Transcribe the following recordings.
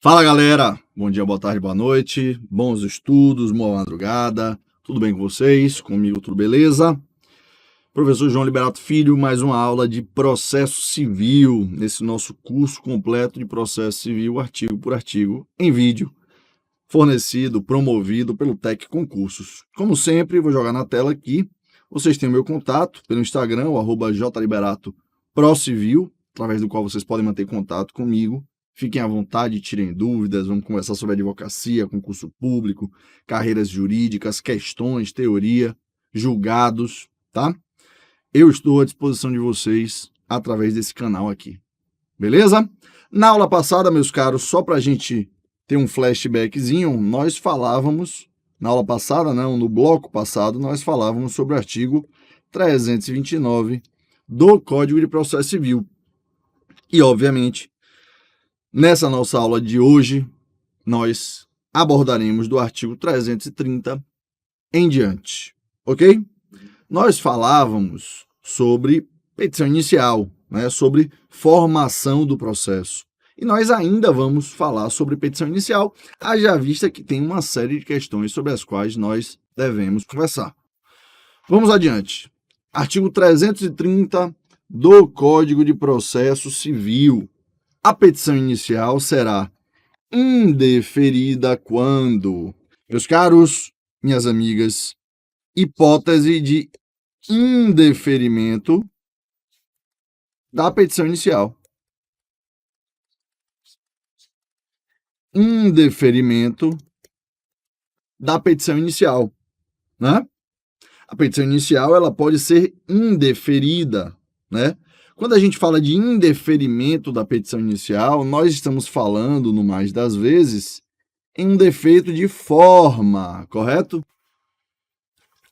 Fala galera, bom dia, boa tarde, boa noite, bons estudos, boa madrugada, tudo bem com vocês? Comigo tudo beleza? Professor João Liberato Filho, mais uma aula de processo civil, nesse nosso curso completo de processo civil, artigo por artigo, em vídeo, fornecido, promovido pelo Tec Concursos. Como sempre, vou jogar na tela aqui, vocês têm o meu contato pelo Instagram, o @jliberato_procivil, através do qual vocês podem manter contato comigo. Fiquem à vontade, tirem dúvidas, vamos conversar sobre advocacia, concurso público, carreiras jurídicas, questões, teoria, julgados, tá? Eu estou à disposição de vocês através desse canal aqui, beleza? Na aula passada, meus caros, só para a gente ter um flashbackzinho, nós falávamos, na aula passada, não, no bloco passado, nós falávamos sobre o artigo 329 do Código de Processo Civil. E, obviamente, nessa nossa aula de hoje, nós abordaremos do artigo 330 em diante, ok? Nós falávamos sobre petição inicial, né, sobre formação do processo. E nós ainda vamos falar sobre petição inicial, haja vista que tem uma série de questões sobre as quais nós devemos conversar. Vamos adiante. Artigo 330 do Código de Processo Civil. A petição inicial será indeferida quando, meus caros, minhas amigas, hipótese de indeferimento da petição inicial. Indeferimento da petição inicial, né? A petição inicial, ela pode ser indeferida, né? Quando a gente fala de indeferimento da petição inicial, nós estamos falando, no mais das vezes, em um defeito de forma, correto?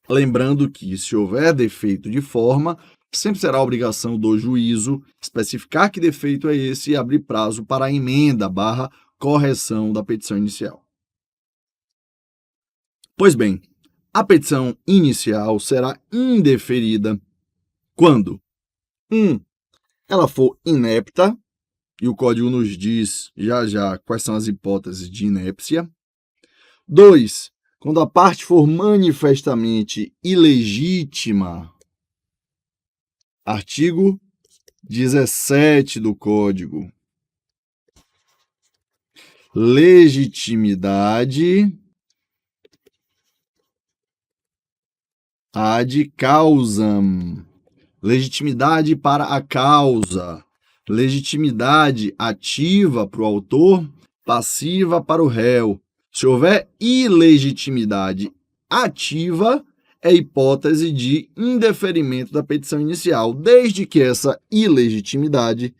Lembrando que, se houver defeito de forma, sempre será obrigação do juízo especificar que defeito é esse e abrir prazo para a emenda / correção da petição inicial. Pois bem, a petição inicial será indeferida quando 1. Ela for inepta, e o código nos diz já quais são as hipóteses de inépcia. 2. Quando a parte for manifestamente ilegítima. Artigo 17 do Código. Legitimidade ad causam. Legitimidade para a causa. Legitimidade ativa para o autor, passiva para o réu. Se houver ilegitimidade ativa, é hipótese de indeferimento da petição inicial, desde que essa ilegitimidade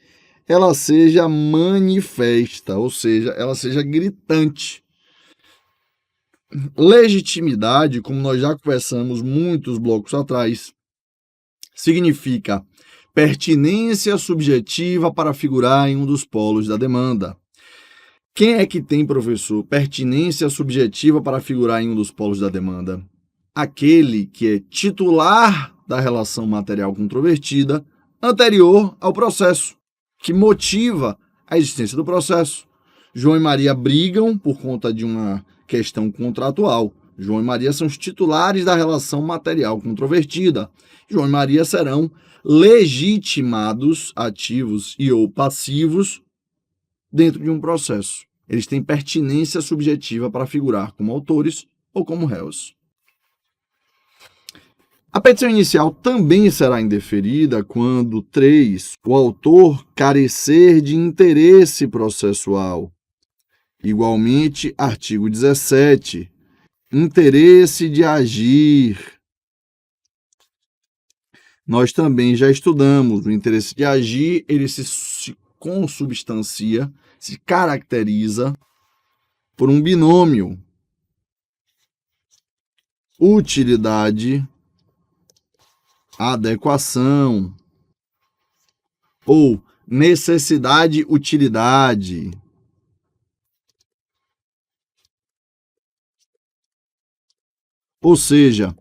ela seja manifesta, ou seja, ela seja gritante. Legitimidade, como nós já conversamos muitos blocos atrás, significa pertinência subjetiva para figurar em um dos polos da demanda. Quem é que tem, professor, pertinência subjetiva para figurar em um dos polos da demanda? Aquele que é titular da relação material controvertida anterior ao processo, que motiva a existência do processo. João e Maria brigam por conta de uma questão contratual. João e Maria são os titulares da relação material controvertida. João e Maria serão legitimados, ativos e ou passivos, dentro de um processo. Eles têm pertinência subjetiva para figurar como autores ou como réus. A petição inicial também será indeferida quando 3. O autor carecer de interesse processual. Igualmente, artigo 17. Interesse de agir. Nós também já estudamos o interesse de agir, ele se consubstancia, se caracteriza por um binômio. Utilidade, adequação, ou necessidade-utilidade. Ou seja,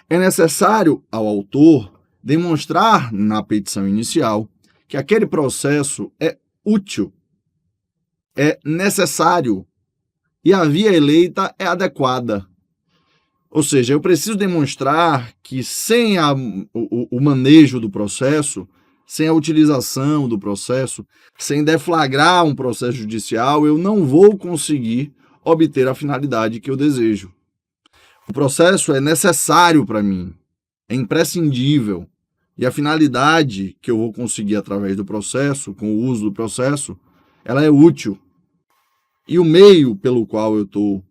É necessário ao autor demonstrar na petição inicial que aquele processo é útil, é necessário e a via eleita é adequada. Ou seja, eu preciso demonstrar que sem o manejo do processo, sem a utilização do processo, sem deflagrar um processo judicial, eu não vou conseguir obter a finalidade que eu desejo. O processo é necessário para mim, é imprescindível, e a finalidade que eu vou conseguir através do processo, com o uso do processo, ela é útil. E o meio pelo qual eu estou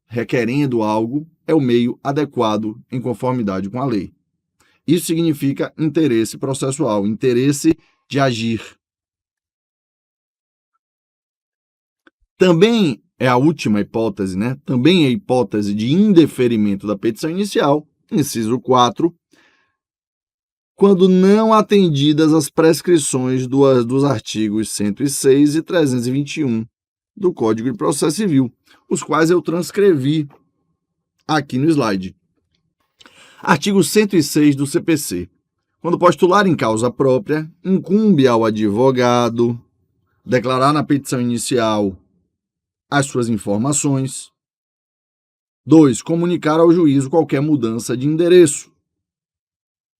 requerendo algo é o meio adequado em conformidade com a lei. Isso significa interesse processual, interesse de agir. Também é a última hipótese, né? Também é a hipótese de indeferimento da petição inicial, inciso 4, quando não atendidas as prescrições dos artigos 106 e 321 do Código de Processo Civil, os quais eu transcrevi aqui no slide. Artigo 106 do CPC. Quando postular em causa própria, incumbe ao advogado declarar na petição inicial as suas informações. 2. Comunicar ao juízo qualquer mudança de endereço.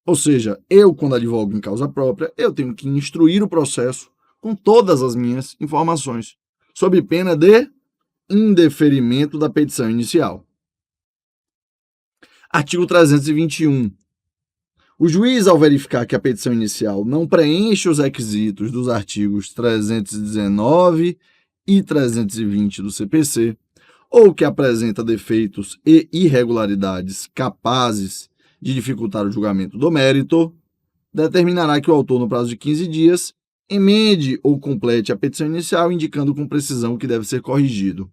Ou seja, eu, quando advogo em causa própria, eu tenho que instruir o processo com todas as minhas informações, sob pena de indeferimento da petição inicial. Artigo 321. O juiz, ao verificar que a petição inicial não preenche os requisitos dos artigos 319 e 320 do CPC, ou que apresenta defeitos e irregularidades capazes de dificultar o julgamento do mérito, determinará que o autor, no prazo de 15 dias, emende ou complete a petição inicial, indicando com precisão o que deve ser corrigido.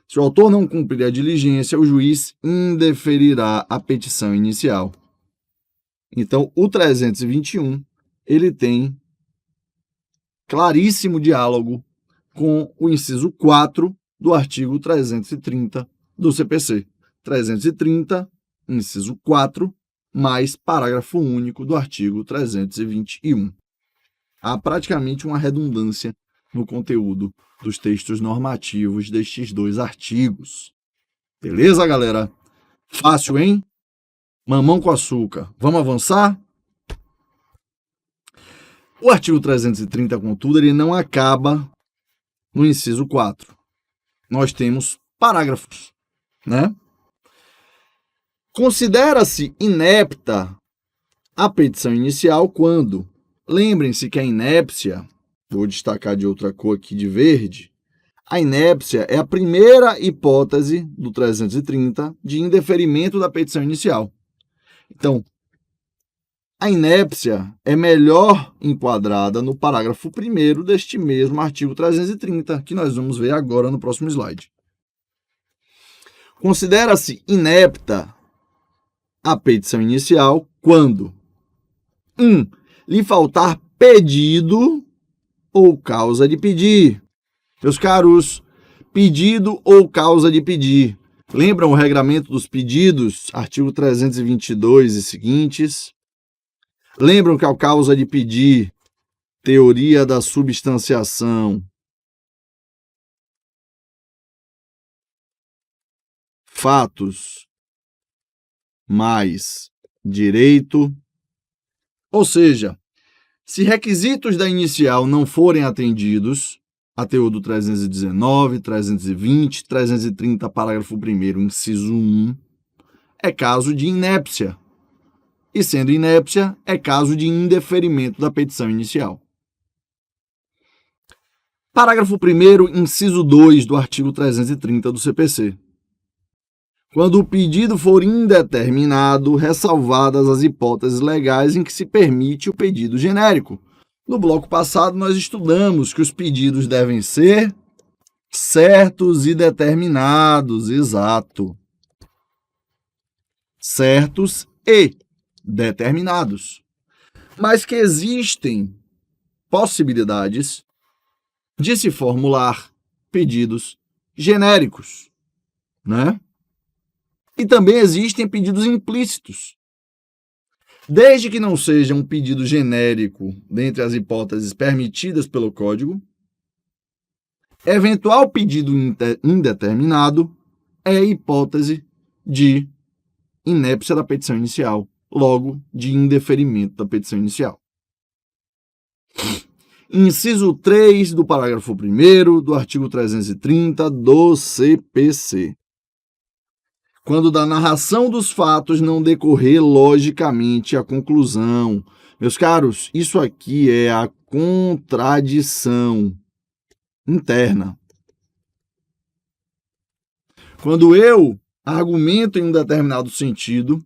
Se o autor não cumprir a diligência, o juiz indeferirá a petição inicial. Então, o 321, ele tem claríssimo diálogo com o inciso 4 do artigo 330 do CPC. 330, inciso 4, mais parágrafo único do artigo 321. Há praticamente uma redundância no conteúdo dos textos normativos destes dois artigos. Beleza, galera? Fácil, hein? Mamão com açúcar. Vamos avançar? O artigo 330, contudo, ele não acaba no inciso 4. Nós temos parágrafos, né? Considera-se inepta a petição inicial quando, lembrem-se que a inépcia, vou destacar de outra cor aqui de verde, a inépcia é a primeira hipótese do 330 de indeferimento da petição inicial. Então, a inépcia é melhor enquadrada no parágrafo 1º deste mesmo artigo 330, que nós vamos ver agora no próximo slide. Considera-se inepta a petição inicial quando 1. Lhe faltar pedido ou causa de pedir. Meus caros, pedido ou causa de pedir. Lembram o regramento dos pedidos, artigo 322 e seguintes? Lembram que a causa de pedir, teoria da substanciação, fatos mais direito. Ou seja, se requisitos da inicial não forem atendidos, a teor do 319, 320, 330, parágrafo 1º, inciso 1, é caso de inépcia. E sendo inépcia, é caso de indeferimento da petição inicial. Parágrafo 1º, inciso 2 do artigo 330 do CPC. Quando o pedido for indeterminado, ressalvadas as hipóteses legais em que se permite o pedido genérico. No bloco passado, nós estudamos que os pedidos devem ser certos e determinados, exato. Certos e determinados. Mas que existem possibilidades de se formular pedidos genéricos, né? E também existem pedidos implícitos. Desde que não seja um pedido genérico dentre as hipóteses permitidas pelo código, eventual pedido indeterminado é a hipótese de inépcia da petição inicial, logo de indeferimento da petição inicial. Inciso 3 do parágrafo 1º do artigo 330 do CPC. Quando da narração dos fatos não decorrer logicamente a conclusão. Meus caros, isso aqui é a contradição interna. Quando eu argumento em um determinado sentido,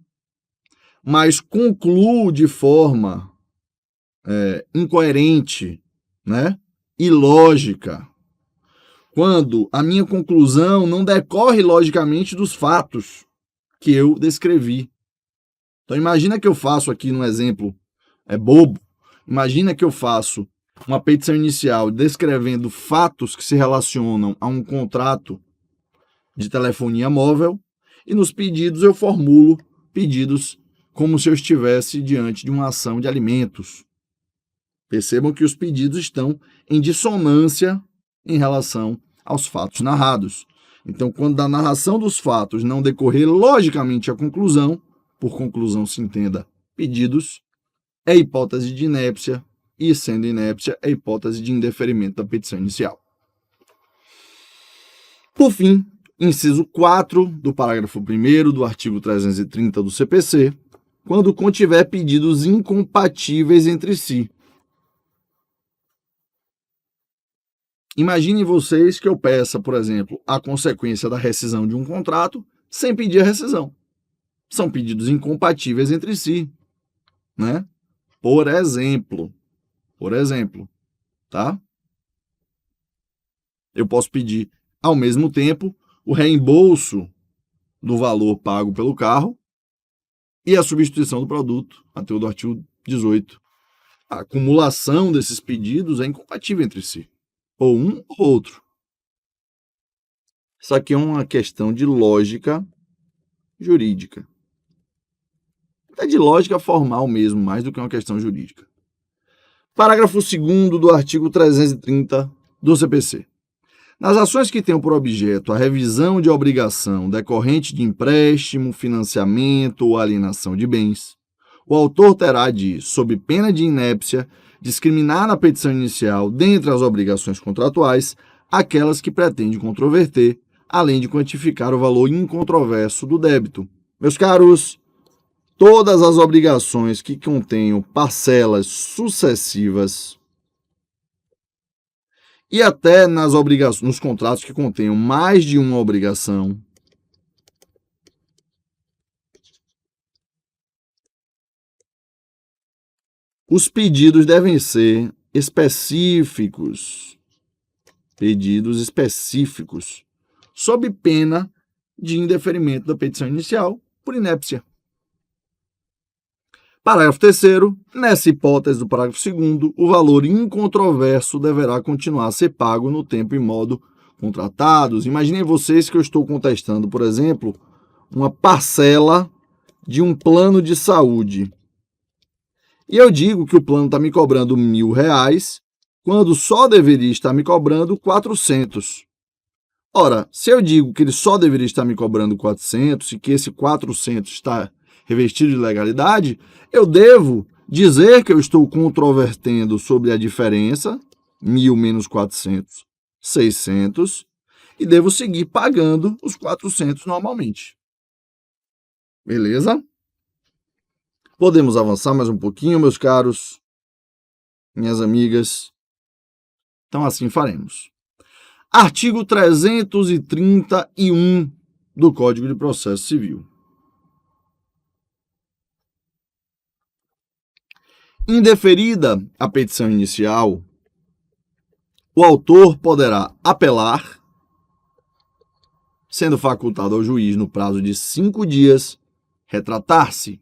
mas concluo de forma incoerente, né? Ilógica, quando a minha conclusão não decorre logicamente dos fatos que eu descrevi. Então imagina que eu faço aqui num exemplo bobo, imagina que eu faço uma petição inicial descrevendo fatos que se relacionam a um contrato de telefonia móvel e nos pedidos eu formulo pedidos como se eu estivesse diante de uma ação de alimentos. Percebam que os pedidos estão em dissonância em relação aos fatos narrados. Então, quando da narração dos fatos não decorrer logicamente a conclusão, por conclusão se entenda pedidos, é hipótese de inépcia, e sendo inépcia, é hipótese de indeferimento da petição inicial. Por fim, inciso 4 do parágrafo 1º do artigo 330 do CPC, quando contiver pedidos incompatíveis entre si. Imaginem vocês que eu peça, por exemplo, a consequência da rescisão de um contrato sem pedir a rescisão. São pedidos incompatíveis entre si, né? Por exemplo, tá? Eu posso pedir, ao mesmo tempo, o reembolso do valor pago pelo carro e a substituição do produto, até o do artigo 18. A acumulação desses pedidos é incompatível entre si, ou um ou outro. Isso aqui é uma questão de lógica jurídica. É de lógica formal mesmo, mais do que uma questão jurídica. Parágrafo 2º do artigo 330 do CPC. Nas ações que tenham por objeto a revisão de obrigação decorrente de empréstimo, financiamento ou alienação de bens, o autor terá de, sob pena de inépcia, discriminar na petição inicial, dentre as obrigações contratuais, aquelas que pretende controverter, além de quantificar o valor incontroverso do débito. Meus caros, todas as obrigações que contenham parcelas sucessivas e até nos contratos que contenham mais de uma obrigação, os pedidos devem ser específicos. Pedidos específicos, sob pena de indeferimento da petição inicial por inépcia. Parágrafo 3º. Nessa hipótese do parágrafo 2º, o valor incontroverso deverá continuar a ser pago no tempo e modo contratados. Imaginem vocês que eu estou contestando, por exemplo, uma parcela de um plano de saúde. E eu digo que o plano está me cobrando R$1.000, quando só deveria estar me cobrando 400. Ora, se eu digo que ele só deveria estar me cobrando 400 e que esse 400 está revestido de legalidade, eu devo dizer que eu estou controvertendo sobre a diferença, 1.000 menos 400, 600, e devo seguir pagando os 400 normalmente. Beleza? Podemos avançar mais um pouquinho, meus caros, minhas amigas. Então, assim faremos. Artigo 331 do Código de Processo Civil. Indeferida a petição inicial, o autor poderá apelar, sendo facultado ao juiz no prazo de 5 dias, retratar-se.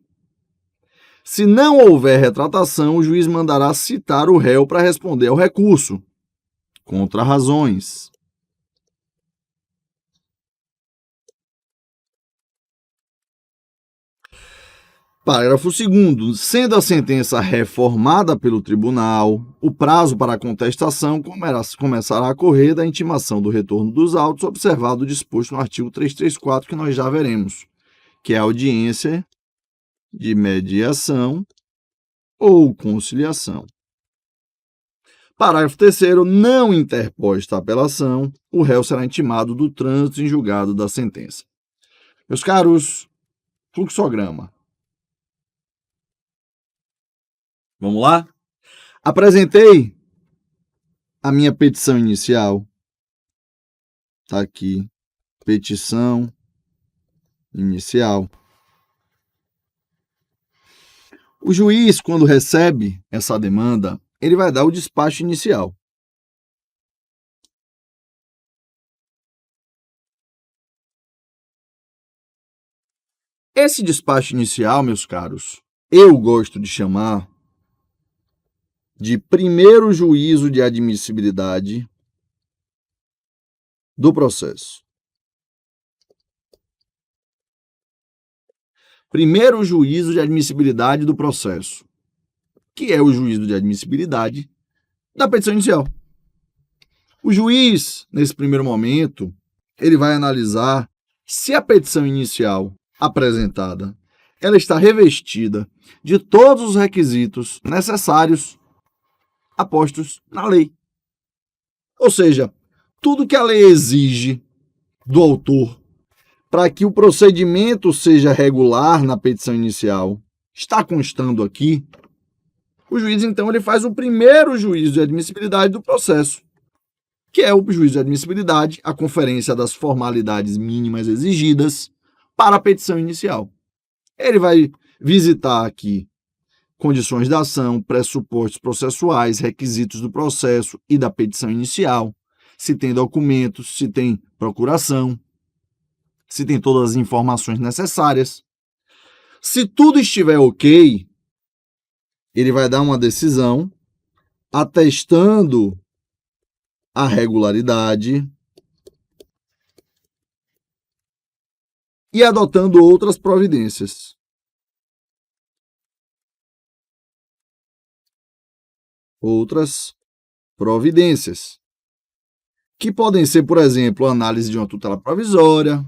Se não houver retratação, o juiz mandará citar o réu para responder ao recurso, contra razões. Parágrafo 2º. Sendo a sentença reformada pelo tribunal, o prazo para a contestação começará a correr da intimação do retorno dos autos, observado o disposto no artigo 334, que nós já veremos, que é a audiência de mediação ou conciliação. Parágrafo 3º. Não interposta a apelação, o réu será intimado do trânsito em julgado da sentença. Meus caros, fluxograma. Vamos lá? Apresentei a minha petição inicial. Está aqui. Petição inicial. O juiz, quando recebe essa demanda, ele vai dar o despacho inicial. Esse despacho inicial, meus caros, eu gosto de chamar de primeiro juízo de admissibilidade do processo. Primeiro juízo de admissibilidade do processo, que é o juízo de admissibilidade da petição inicial. O juiz, nesse primeiro momento, ele vai analisar se a petição inicial apresentada, ela está revestida de todos os requisitos necessários apostos na lei. Ou seja, tudo que a lei exige do autor para que o procedimento seja regular na petição inicial está constando aqui. O juiz, então, ele faz o primeiro juízo de admissibilidade do processo, que é o juízo de admissibilidade, a conferência das formalidades mínimas exigidas para a petição inicial. Ele vai visitar aqui condições da ação, pressupostos processuais, requisitos do processo e da petição inicial, se tem documentos, se tem procuração, se tem todas as informações necessárias. Se tudo estiver ok, ele vai dar uma decisão atestando a regularidade e adotando outras providências. Que podem ser, por exemplo, a análise de uma tutela provisória,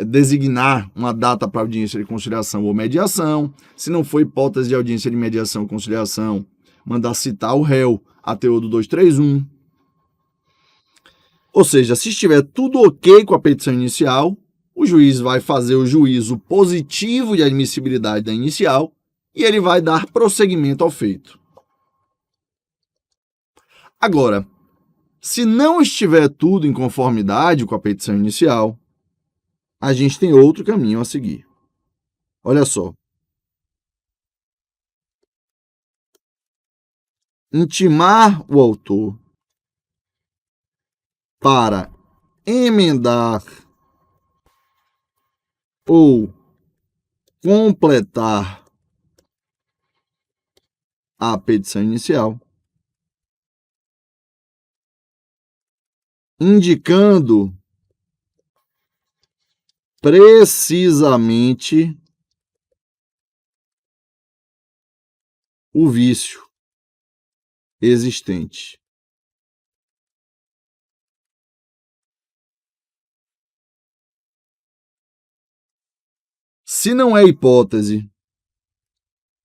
designar uma data para audiência de conciliação ou mediação. Se não for hipótese de audiência de mediação ou conciliação, mandar citar o réu, ATO do 231. Ou seja, se estiver tudo ok com a petição inicial, o juiz vai fazer o juízo positivo de admissibilidade da inicial e ele vai dar prosseguimento ao feito. Agora, se não estiver tudo em conformidade com a petição inicial, a gente tem outro caminho a seguir. Olha só. Intimar o autor para emendar ou completar a petição inicial, indicando precisamente o vício existente. Se não é hipótese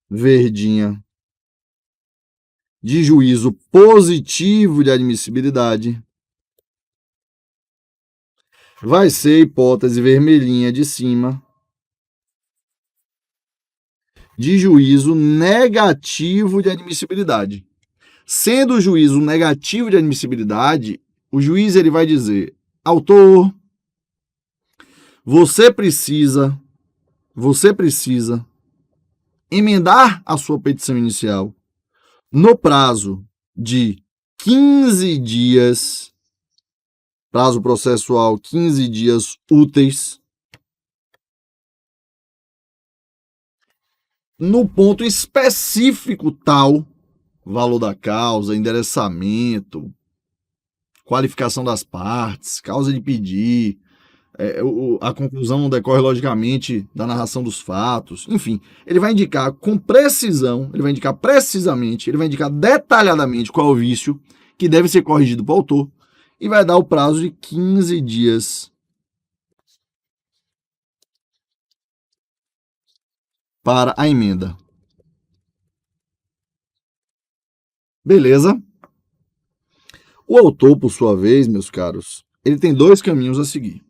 verdinha de juízo positivo de admissibilidade, vai ser hipótese vermelhinha de cima de juízo negativo de admissibilidade. Sendo o juízo negativo de admissibilidade, o juiz ele vai dizer: autor, você precisa emendar a sua petição inicial no prazo de 15 dias, prazo processual 15 dias úteis, no ponto específico tal, valor da causa, endereçamento, qualificação das partes, causa de pedir, a conclusão não decorre logicamente da narração dos fatos. Enfim, ele vai indicar com precisão, ele vai indicar precisamente, ele vai indicar detalhadamente qual é o vício que deve ser corrigido para o autor e vai dar o prazo de 15 dias para a emenda. Beleza? O autor, por sua vez, meus caros, ele tem dois caminhos a seguir.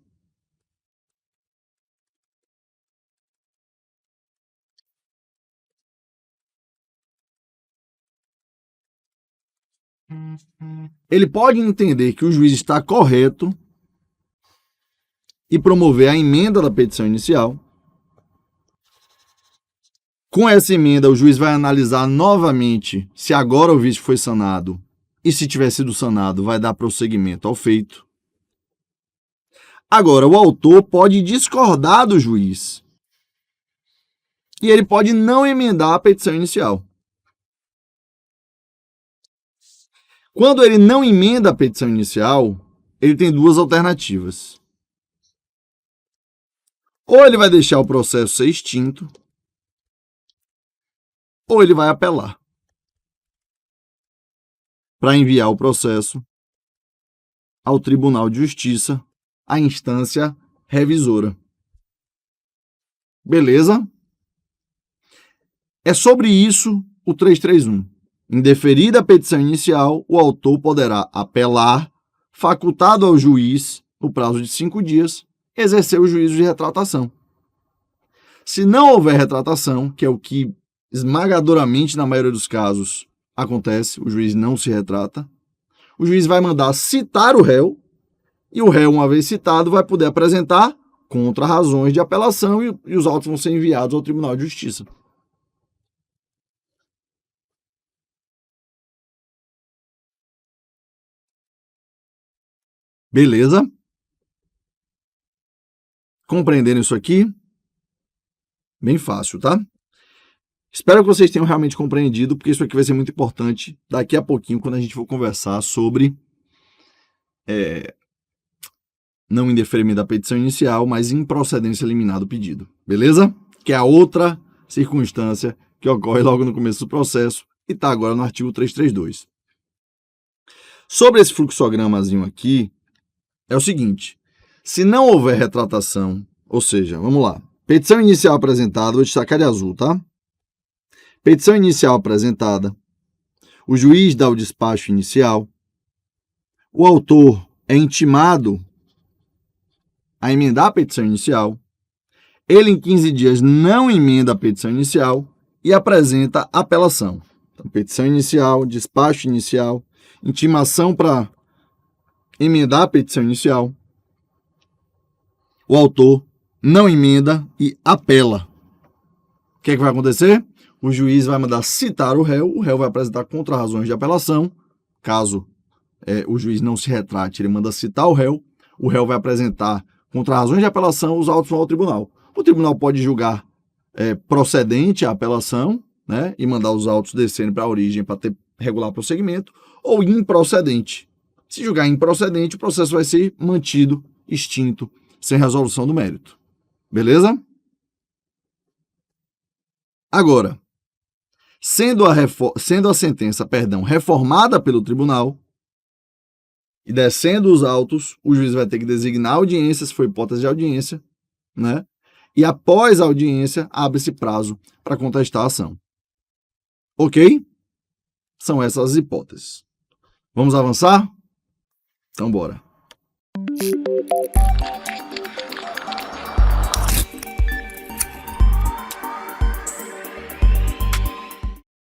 Ele pode entender que o juiz está correto e promover a emenda da petição inicial. Com essa emenda, o juiz vai analisar novamente se agora o vício foi sanado e, se tiver sido sanado, vai dar prosseguimento ao feito. Agora, o autor pode discordar do juiz e ele pode não emendar a petição inicial. Quando ele não emenda a petição inicial, ele tem duas alternativas. Ou ele vai deixar o processo ser extinto, ou ele vai apelar para enviar o processo ao Tribunal de Justiça, a instância revisora. Beleza? É sobre isso o 331. Indeferida a petição inicial, o autor poderá apelar, facultado ao juiz, no prazo de 5 dias, exercer o juízo de retratação. Se não houver retratação, que é o que esmagadoramente na maioria dos casos acontece, o juiz não se retrata, o juiz vai mandar citar o réu, e o réu, uma vez citado, vai poder apresentar contra-razões de apelação e os autos vão ser enviados ao Tribunal de Justiça. Beleza? Compreendendo isso aqui? Bem fácil, tá? Espero que vocês tenham realmente compreendido, porque isso aqui vai ser muito importante daqui a pouquinho, quando a gente for conversar sobre não indeferimento da petição inicial, mas improcedência liminar do pedido. Beleza? Que é a outra circunstância que ocorre logo no começo do processo e está agora no artigo 332. Sobre esse fluxogramazinho aqui, é o seguinte: se não houver retratação, ou seja, vamos lá, petição inicial apresentada, vou destacar de azul, tá? Petição inicial apresentada, o juiz dá o despacho inicial, o autor é intimado a emendar a petição inicial, ele em 15 dias não emenda a petição inicial e apresenta apelação. Então, petição inicial, despacho inicial, intimação para emendar a petição inicial, o autor não emenda e apela. O que é que vai acontecer? O juiz vai mandar citar o réu vai apresentar contra-razões de apelação. Caso o juiz não se retrate, ele manda citar o réu vai apresentar contra-razões de apelação, os autos vão ao tribunal. O tribunal pode julgar procedente a apelação, né, e mandar os autos descerem para a origem para ter regular prosseguimento, ou improcedente. Se julgar improcedente, o processo vai ser mantido, extinto, sem resolução do mérito. Beleza? Agora, sendo a sentença, reformada pelo tribunal e descendo os autos, o juiz vai ter que designar audiência, se for hipótese de audiência, né? E após a audiência, abre-se prazo para contestar a ação. Ok? São essas as hipóteses. Vamos avançar? Então, bora.